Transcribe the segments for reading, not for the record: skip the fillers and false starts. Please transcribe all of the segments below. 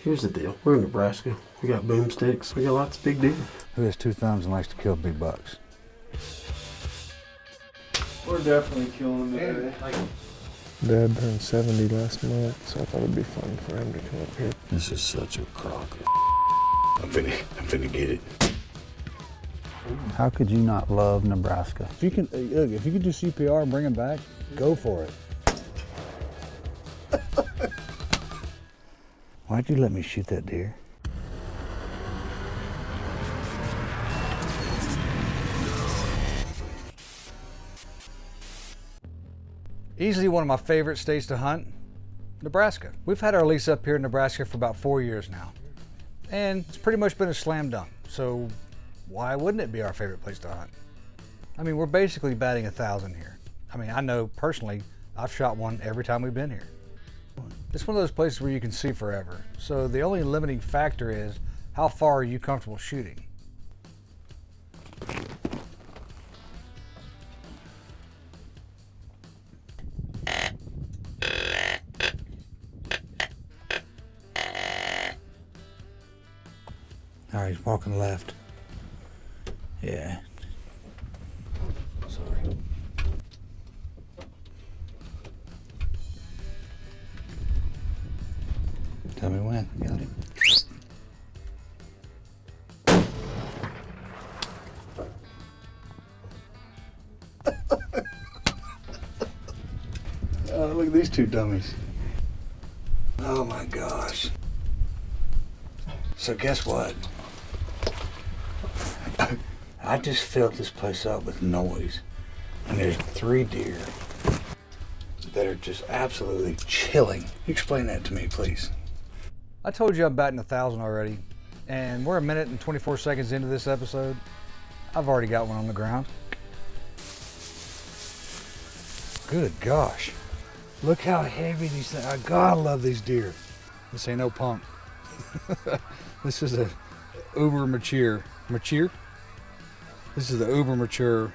Here's the deal. We're in Nebraska. We got boomsticks. We got lots of big deer. Who has two thumbs and likes to kill big bucks? We're definitely killing today. Dad turned 70 last month, so I thought it'd be fun for him to come up here. This is such a crock of I'm finna get it. How could you not love Nebraska? If you can, look, if you can do CPR and bring him back, go for it. Why'd you let me shoot that deer? Easily one of my favorite states to hunt, Nebraska. We've had our lease up here in Nebraska for about 4 years now, and it's pretty much been a slam dunk. So why wouldn't it be our favorite place to hunt? I mean, we're basically batting 1,000 here. I mean, I know personally, I've shot one every time we've been here. It's one of those places where you can see forever. So the only limiting factor is how far are you comfortable shooting? All right, he's walking left. Yeah. Sorry. Tell me when. Got him. Oh, look at these two dummies. Oh my gosh. So guess what? I just filled this place up with noise, and there's 3 deer that are just absolutely chilling. Explain that to me, please. I told you I'm batting 1,000 already, and we're 1 minute and 24 seconds into this episode. I've already got one on the ground. Good gosh. Look how heavy these things are. God, I love these deer. This ain't no punk. This is a uber mature. This is the uber mature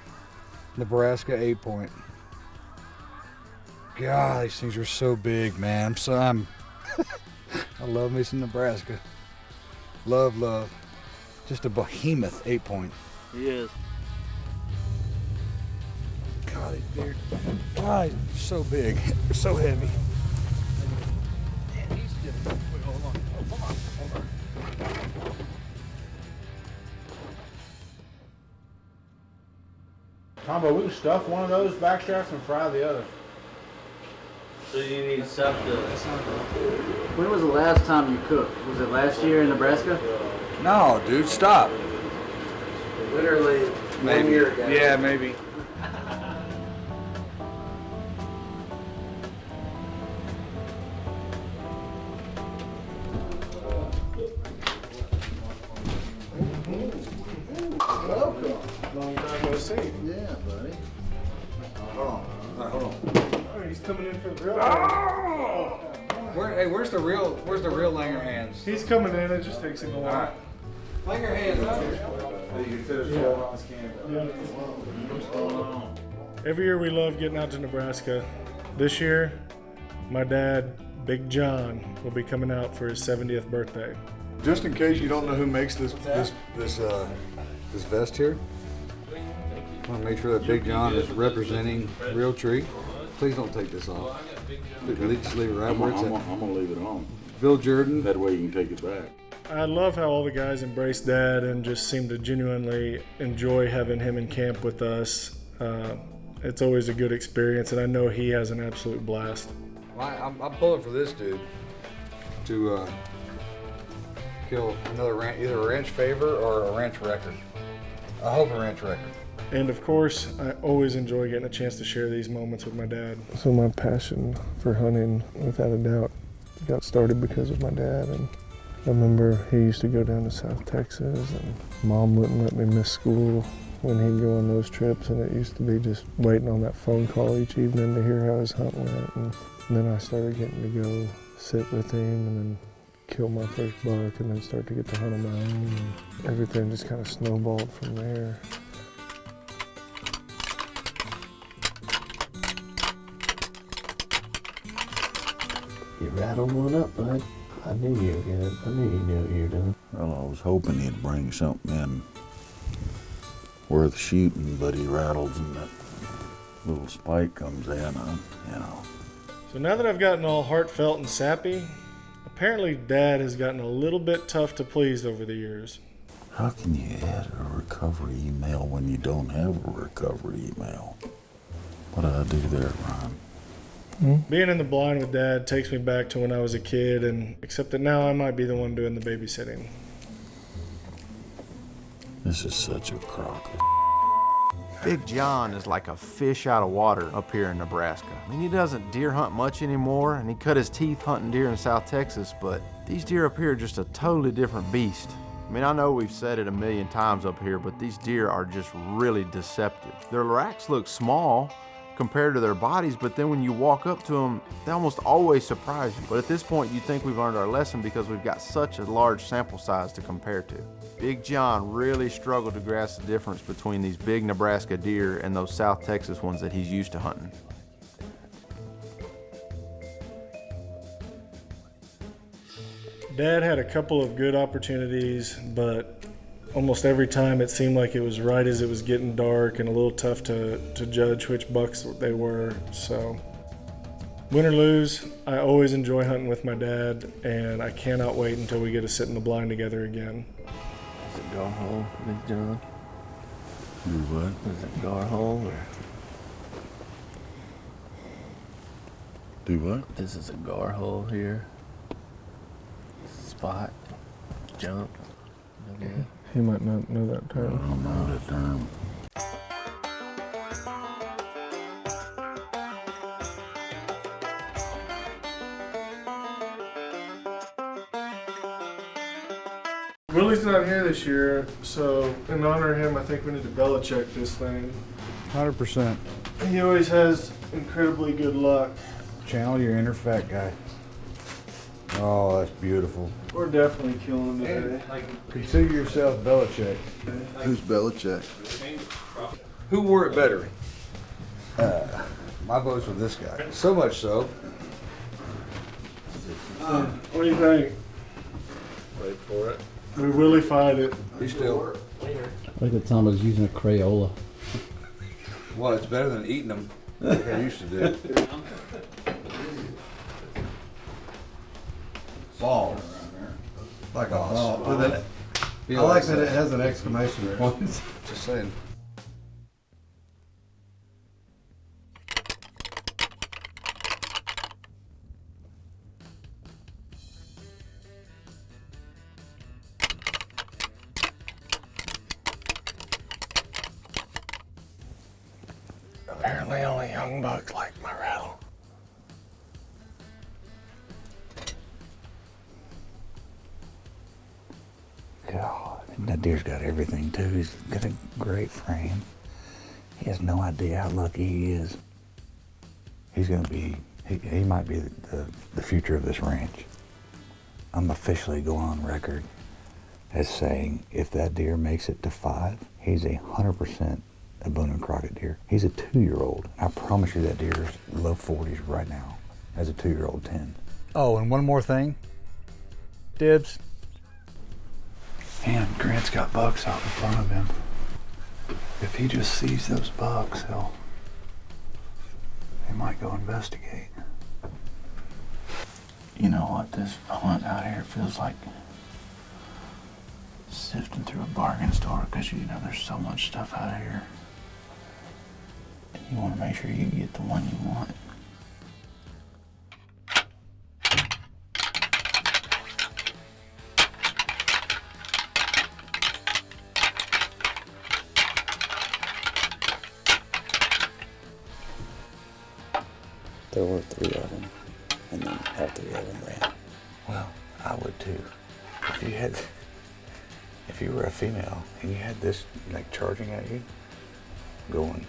Nebraska 8-point. God, these things are so big, man. I love me some Nebraska. Love. Just a behemoth 8-point. He is. God, these deer. God, they're so big. They're so heavy. Man, he's just. Wait, hold on. Oh, come on. Tombo, we can stuff one of those back straps and fry the other. So you need stuff to... When was the last time you cooked? Was it last year in Nebraska? No, dude, stop. Literally Maybe. 1 year ago. Yeah, maybe. Welcome. Long time no see. Yeah, buddy. Hold on. Oh, he's coming in for the real. Where's the real Langerhans? He's coming in. It just takes him a while. Langerhans out here. Every year we love getting out to Nebraska. This year, my dad, Big John, will be coming out for his 70th birthday. Just in case you don't know who makes this vest here, I want to make sure that Big John is representing REALTREE. Please don't take this off. Just leave it right where it's at. I'm gonna leave it on. Bill Jordan. That way you can take it back. I love how all the guys embrace Dad and just seem to genuinely enjoy having him in camp with us. It's always a good experience, and I know he has an absolute blast. I'm pulling for this dude to kill another either a ranch favor or a ranch record. I hope a ranch record. And of course, I always enjoy getting a chance to share these moments with my dad. So my passion for hunting, without a doubt, got started because of my dad. And I remember he used to go down to South Texas, and Mom wouldn't let me miss school when he'd go on those trips, and it used to be just waiting on that phone call each evening to hear how his hunt went. And then I started getting to go sit with him and then kill my first buck and then start to get to hunt on my own. And everything just kind of snowballed from there. You rattle one up, bud. I knew you were good. I knew you knew what you were doing. Well, I was hoping he'd bring something in worth shooting, but he rattles and that little spike comes in, you know. So now that I've gotten all heartfelt and sappy, apparently Dad has gotten a little bit tough to please over the years. How can you add a recovery email when you don't have a recovery email? What did I do there, Ryan? Being in the blind with Dad takes me back to when I was a kid, and except that now I might be the one doing the babysitting. This is such a crock of Big John is like a fish out of water up here in Nebraska. I mean, he doesn't deer hunt much anymore, and he cut his teeth hunting deer in South Texas, but these deer up here are just a totally different beast. I mean, I know we've said it a million times up here, but these deer are just really deceptive. Their racks look small compared to their bodies, but then when you walk up to them, they almost always surprise you. But at this point, you think we've learned our lesson because we've got such a large sample size to compare to. Big John really struggled to grasp the difference between these big Nebraska deer and those South Texas ones that he's used to hunting. Dad had a couple of good opportunities, but almost every time it seemed like it was right as it was getting dark and a little tough to judge which bucks they were. So, win or lose, I always enjoy hunting with my dad, and I cannot wait until we get to sit in the blind together again. Is it gar hole, Big John? Do what? Is it gar hole or? Do what? This is a gar hole here. Spot. Jump. Okay. He might not know that I term. don't know that term. Willie's not here this year, so in honor of him, I think we need to Belichick this thing. 100%. He always has incredibly good luck. Channel your inner fat guy. Oh, that's beautiful. We're definitely killing today. Consider yourself Belichick. Who's Belichick? Who wore it better? My vote's with this guy. So much so. What do you think? Wait for it. We really fight it. He's still. I think Tombo's using a Crayola. Well, it's better than eating them like I used to do. Ball. Like a ball. With it. I like that it has an exclamation point. Just saying. Apparently only young bucks like my rattle. God, that deer's got everything too. He's got a great frame. He has no idea how lucky he is. He's gonna be, he might be the future of this ranch. I'm officially going on record as saying if that deer makes it to 5, he's 100% a Boone and Crockett deer. He's a 2-year-old. I promise you that deer's low 40s right now as a 2-year-old 10. Oh, and one more thing. Dibs. And Grant's got bucks out in front of him. If he just sees those bucks, he might go investigate. You know what, this hunt out here feels like sifting through a bargain store because you know there's so much stuff out here. And you want to make sure you get the one you want. There were 3 of them, and then all 3 of them ran. Well, I would too. If you were a female and you had this like charging at you, Going,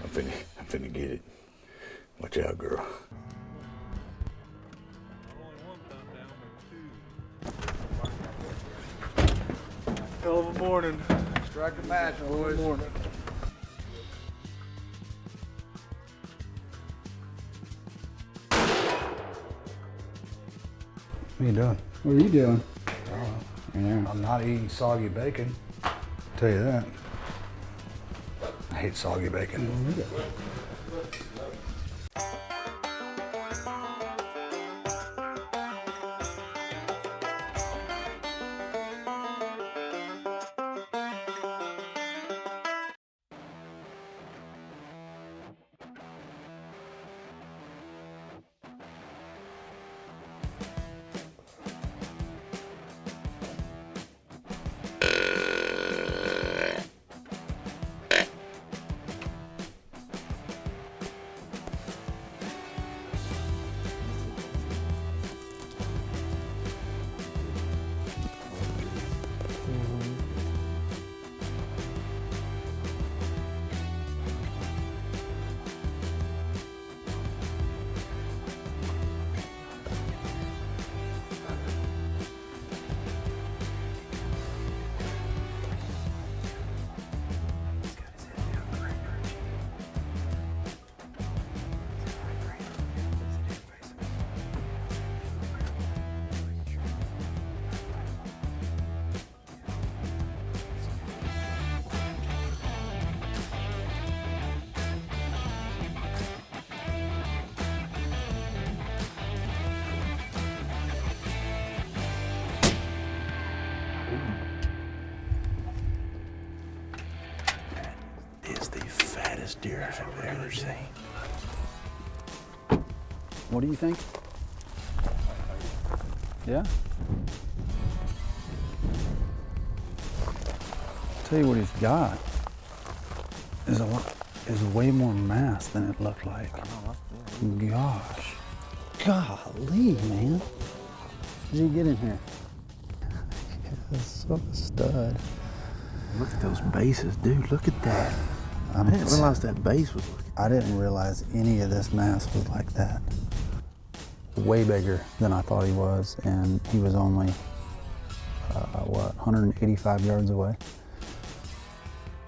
I'm finna get it. Watch out, girl. Hell of a morning. Strike a match, boys. Morning. What are you doing? What are you doing? I'm not eating soggy bacon. I'll tell you that. I hate soggy bacon. Is the fattest deer I've ever seen. What do you think? Yeah? Tell you what he's got is way more mass than it looked like. Gosh. Golly, man. Did you get in here? It's so a stud. Look at those bases, dude. Look at that. I didn't realize that base was looking. I didn't realize any of this mass was like that. Way bigger than I thought he was, and he was only, 185 yards away.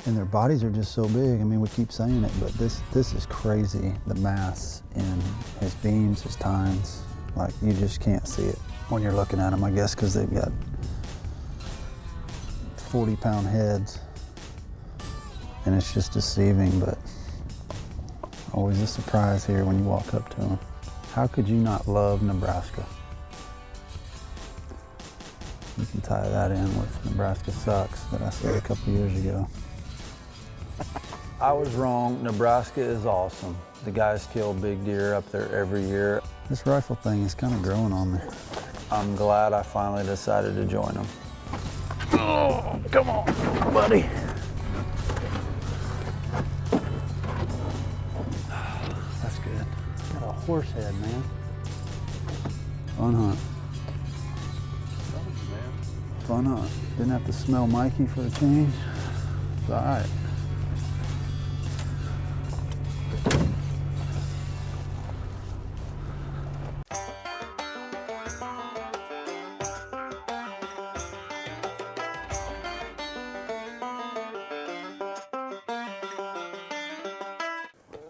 And their bodies are just so big. I mean, we keep saying it, but this is crazy, the mass in his beams, his tines. Like, you just can't see it when you're looking at them, I guess, because they've got 40-pound heads. And it's just deceiving, but always a surprise here when you walk up to them. How could you not love Nebraska? You can tie that in with Nebraska sucks that I said a couple years ago. I was wrong. Nebraska is awesome. The guys kill big deer up there every year. This rifle thing is kind of growing on me. I'm glad I finally decided to join them. Oh, come on, buddy. That's good. Got a horse head, man. Fun hunt. Fun hunt. Didn't have to smell Mikey for a change. It's all right.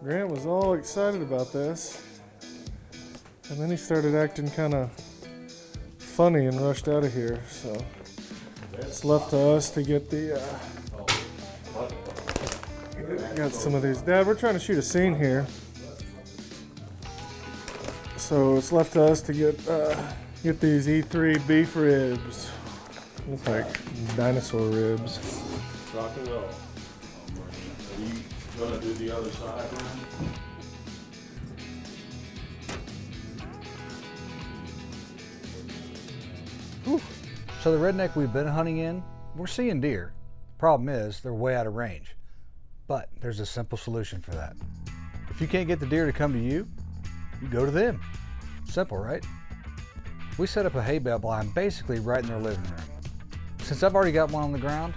Grant was all excited about this, and then he started acting kind of funny and rushed out of here, so it's left to us to get the, got some of these. Dad, we're trying to shoot a scene here, so it's left to us to get these E3 beef ribs. Look like dinosaur ribs. Rock and roll. Are you gonna do the other side, man? So the redneck we've been hunting in, we're seeing deer. Problem is, they're way out of range. But there's a simple solution for that. If you can't get the deer to come to you, you go to them. Simple, right? We set up a hay bale blind basically right in their living room. Since I've already got one on the ground,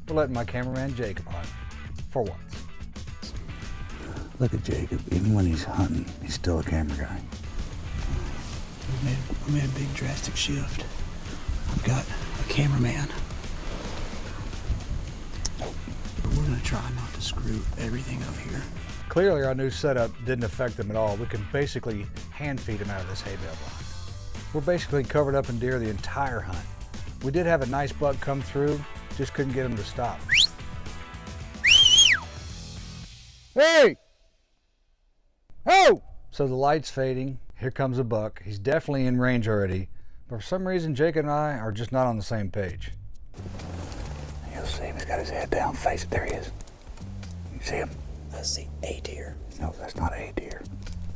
we're letting my cameraman Jacob hunt, for once. Look at Jacob. Even when he's hunting, he's still a camera guy. We made a big drastic shift. We've got a cameraman. But we're gonna try not to screw everything up here. Clearly our new setup didn't affect them at all. We can basically hand feed them out of this hay bale blind. We're basically covered up in deer the entire hunt. We did have a nice buck come through, just couldn't get him to stop. Hey! Oh! So the light's fading. Here comes a buck. He's definitely in range already. But for some reason, Jake and I are just not on the same page. You'll see him. He's got his head down. Face it. There he is. You see him? I see a deer. No, that's not a deer.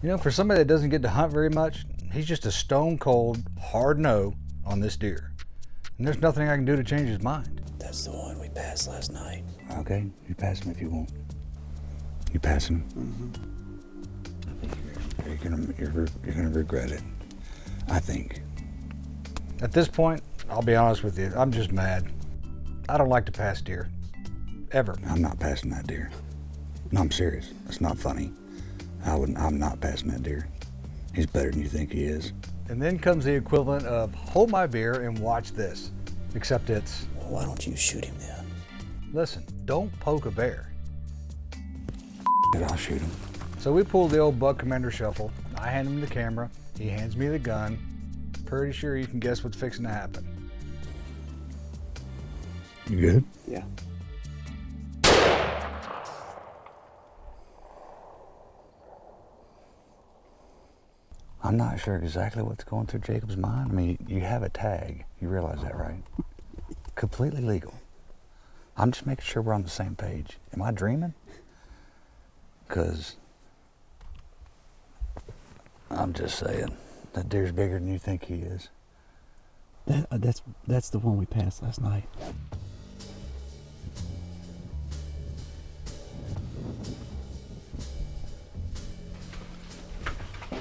You know, for somebody that doesn't get to hunt very much, he's just a stone cold, hard no on this deer. And there's nothing I can do to change his mind. That's the one we passed last night. Okay, you pass him if you want. You pass him. You're gonna regret it. I think. At this point, I'll be honest with you, I'm just mad. I don't like to pass deer. Ever. I'm not passing that deer. No, I'm serious. It's not funny. I'm not passing that deer. He's better than you think he is. And then comes the equivalent of hold my beer and watch this. Except it's, Well, why don't you shoot him then? listen, don't poke a bear. I'll shoot him. So we pulled the old Buck Commander shuffle. I hand him the camera. He hands me the gun. Pretty sure you can guess what's fixing to happen. You good? Yeah. I'm not sure exactly what's going through Jacob's mind. I mean, you have a tag. You realize that, right? Completely legal. I'm just making sure we're on the same page. Am I dreaming? Because I'm just saying, that deer's bigger than you think he is. That's the one we passed last night.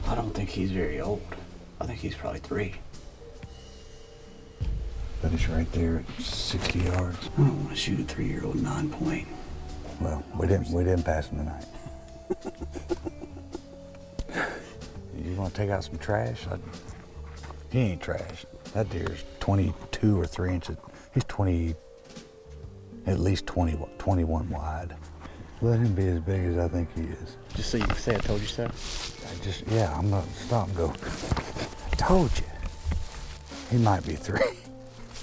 I don't think he's very old. I think he's probably 3. But it's right there at 60 yards. I don't want to shoot a 3-year-old 9-point. Well, we didn't pass him tonight. You want to take out some trash? He ain't trash. That deer's 22 or 3 inches. He's at least 21 wide. Let him be as big as I think he is. Just so you can say I told you so. I'm gonna stop and go, I told you. He might be 3.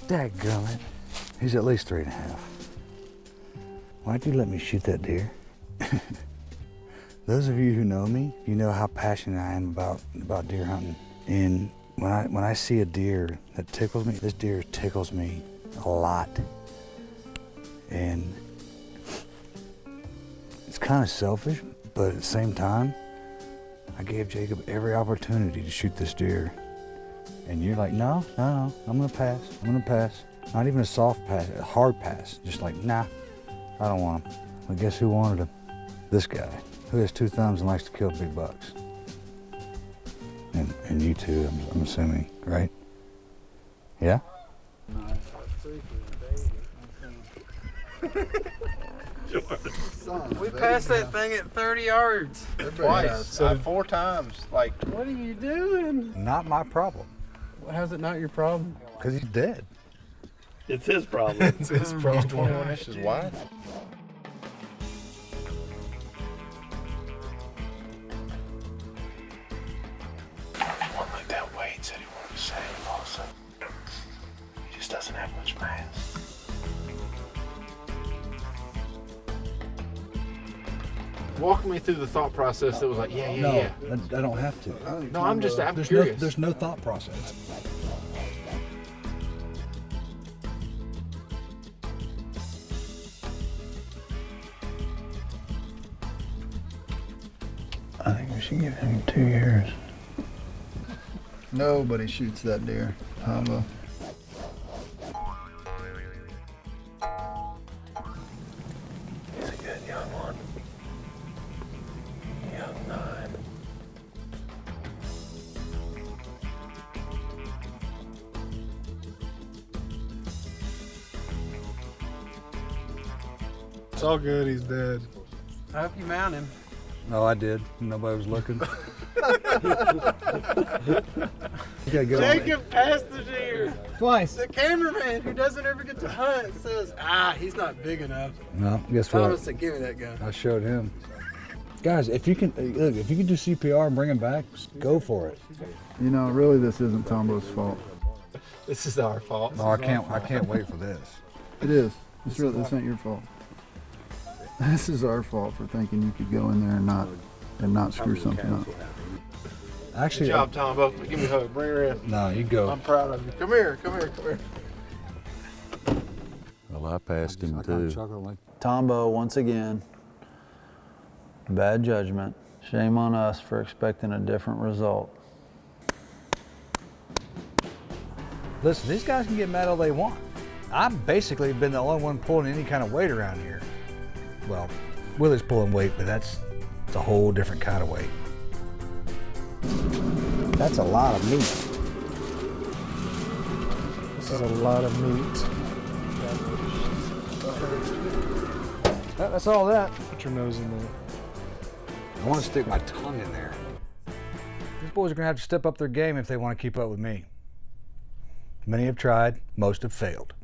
Dadgummit. He's at least 3.5. Why'd you let me shoot that deer? Those of you who know me, you know how passionate I am about deer hunting. And when I see a deer that tickles me, this deer tickles me a lot. And it's kind of selfish, but at the same time, I gave Jacob every opportunity to shoot this deer. And you're like, no, I'm gonna pass. Not even a soft pass, a hard pass. Just like, nah, I don't want him. Well, guess who wanted him? This guy, who has 2 thumbs and likes to kill big bucks. And you too, I'm assuming, right? Yeah? We passed that thing at 30 yards. Twice. 4 times. Like, what are you doing? Not my problem. How's it not your problem? Because he's dead. It's his problem. It's his problem. 21 inches wide. One like that Wade said he wanted to save also. He just doesn't have much mass. Walk me through the thought process that was like, yeah. I don't have to. No, I'm curious. There's no thought process. I think we should give him 2 years. Nobody shoots that deer. Tombo. He's a good young one. Young 9. It's all good, he's dead. I hope you mount him. No, I did. Nobody was looking. Jacob passed the deer. Twice. The cameraman who doesn't ever get to hunt says, he's not big enough. No, guess what? Thomas said, give me that gun. I showed him. Guys, if you can do CPR and bring him back, go for it. You know, really, this isn't Tombo's fault. This is our fault. No, I can't wait for this. It is. This ain't your fault. This is our fault for thinking you could go in there and not screw something up. Actually, good job, Tombo. Give me a hug. Bring her in. No, you go. I'm proud of you. Come here. Well, I passed him too. Tombo, once again, bad judgment. Shame on us for expecting a different result. Listen, these guys can get mad all they want. I've basically been the only one pulling any kind of weight around here. Well, Willie's pulling weight, but it's a whole different kind of weight. That's a lot of meat. This is a lot of meat. That's all that. Put your nose in there. I want to stick my tongue in there. These boys are going to have to step up their game if they want to keep up with me. Many have tried, most have failed.